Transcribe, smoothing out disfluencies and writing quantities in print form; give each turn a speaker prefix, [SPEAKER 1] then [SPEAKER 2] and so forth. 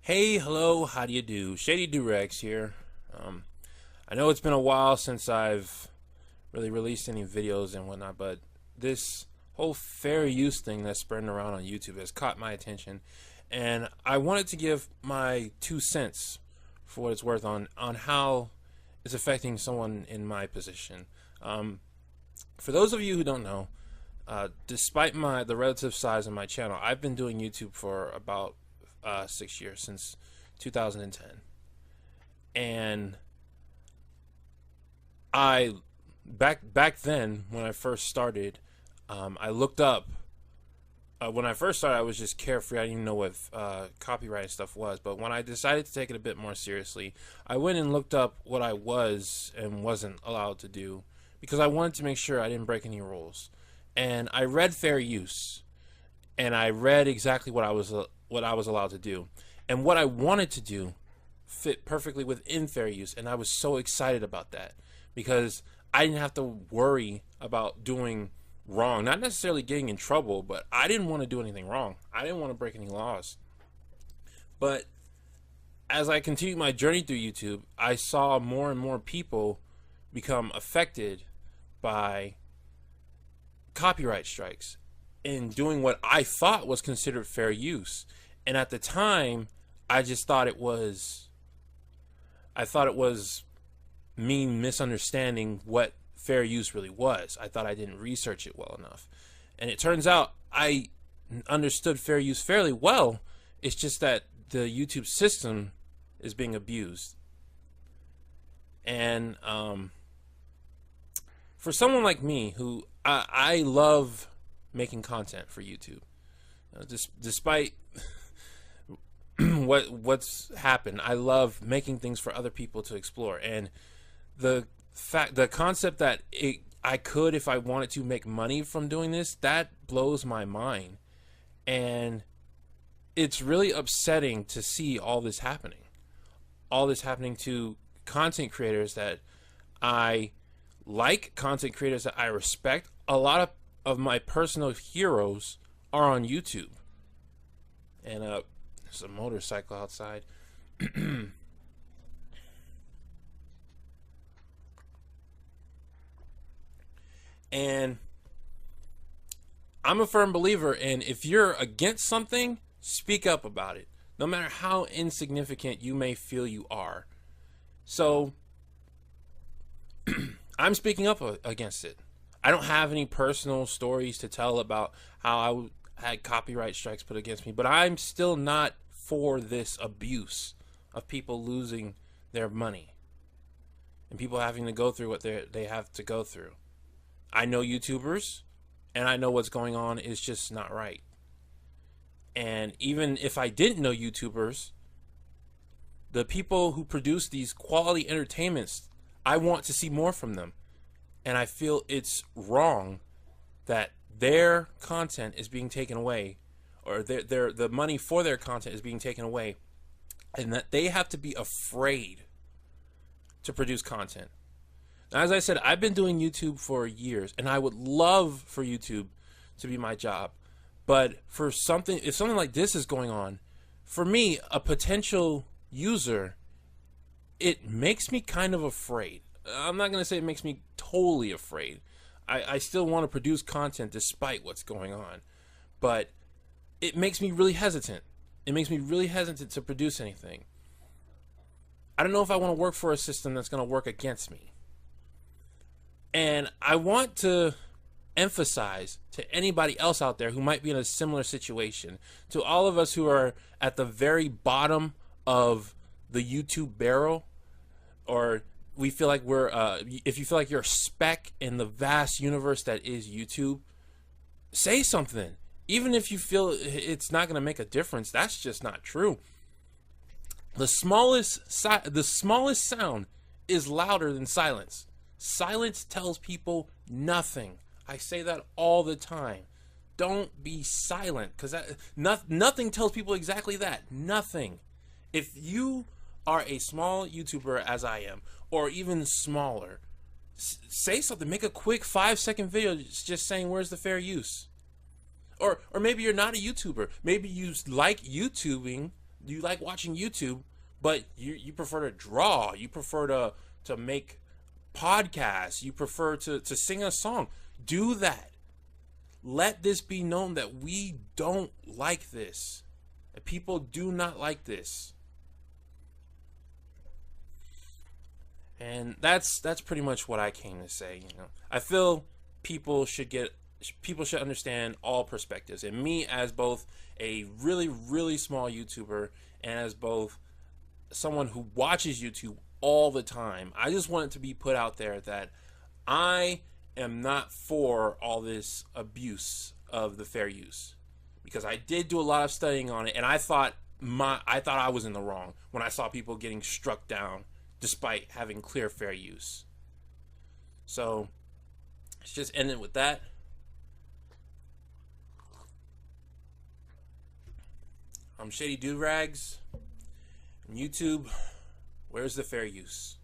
[SPEAKER 1] Hey, hello, how do you do? Shady Doorags here. I know it's been a while since I've really released any videos and whatnot, but this whole fair use thing that's spreading around on YouTube has caught my attention, and I wanted to give my 2 cents for what it's worth on how it's affecting someone in my position. For those of you who don't know, despite the relative size of my channel, I've been doing YouTube for about 6 years, since 2010, and I back then when I first started, I looked up. When I first started, I was just carefree. I didn't even know what copyright stuff was. But when I decided to take it a bit more seriously, I went and looked up what I was and wasn't allowed to do, because I wanted to make sure I didn't break any rules. And I read fair use, and I read exactly what I was allowed to do, and what I wanted to do fit perfectly within fair use. And I was so excited about that, because I didn't have to worry about doing wrong, not necessarily getting in trouble, but I didn't want to do anything wrong. I didn't want to break any laws. But as I continued my journey through YouTube, I saw more and more people become affected by copyright strikes in doing what I thought was considered fair use. And at the time, I just thought it was me misunderstanding what fair use really was. I thought I didn't research it well enough. And it turns out I understood fair use fairly well. It's just that the YouTube system is being abused. And for someone like me, who I love making content for YouTube, despite what's happened, I love making things for other people to explore. And the concept that I could, if I wanted to, make money from doing this, that blows my mind. And it's really upsetting to see all this happening to content creators that I like, content creators that I respect. A lot of my personal heroes are on YouTube. And there's a motorcycle outside. And I'm a firm believer in, if you're against something, speak up about it, no matter how insignificant you may feel you are. So I'm speaking up against it. I don't have any personal stories to tell about how I had copyright strikes put against me, but I'm still not for this abuse of people losing their money and people having to go through what they have to go through. I know YouTubers, and I know what's going on is just not right. And even if I didn't know YouTubers, the people who produce these quality entertainments, I want to see more from them. And I feel it's wrong that their content is being taken away, or the money for their content is being taken away, and that they have to be afraid to produce content. Now, as I said, I've been doing YouTube for years, and I would love for YouTube to be my job. But if something like this is going on, for me, a potential user, it makes me kind of afraid. I'm not going to say it makes me totally afraid. I still want to produce content despite what's going on. But it makes me really hesitant. It makes me really hesitant to produce anything. I don't know if I want to work for a system that's going to work against me. And I want to emphasize to anybody else out there who might be in a similar situation, to all of us who are at the very bottom of the YouTube barrel, or we feel like we're, if you feel like you're a speck in the vast universe that is YouTube, say something. Even if you feel it's not going to make a difference, that's just not true. The smallest sound is louder than silence. Silence tells people nothing. I say that all the time. Don't be silent, because nothing tells people exactly that. Nothing. If you are a small YouTuber, as I am, or even smaller, say something. Make a quick 5-second video just saying, where's the fair use? Or maybe you're not a YouTuber. Maybe you like YouTubing, You like watching YouTube, but you prefer to draw. You prefer to make podcasts. You prefer to sing a song. Do that. Let this be known that we don't like this. That people do not like this. And that's pretty much what I came to say. I feel people should understand all perspectives, and me as both a really really small YouTuber and as both someone who watches YouTube all the time, I just want it to be put out there that I am not for all this abuse of the fair use, because I did do a lot of studying on it, and I thought I was in the wrong when I saw people getting struck down despite having clear fair use. So let's just end it with that. I'm Shady Doorags on YouTube. Where's the fair use?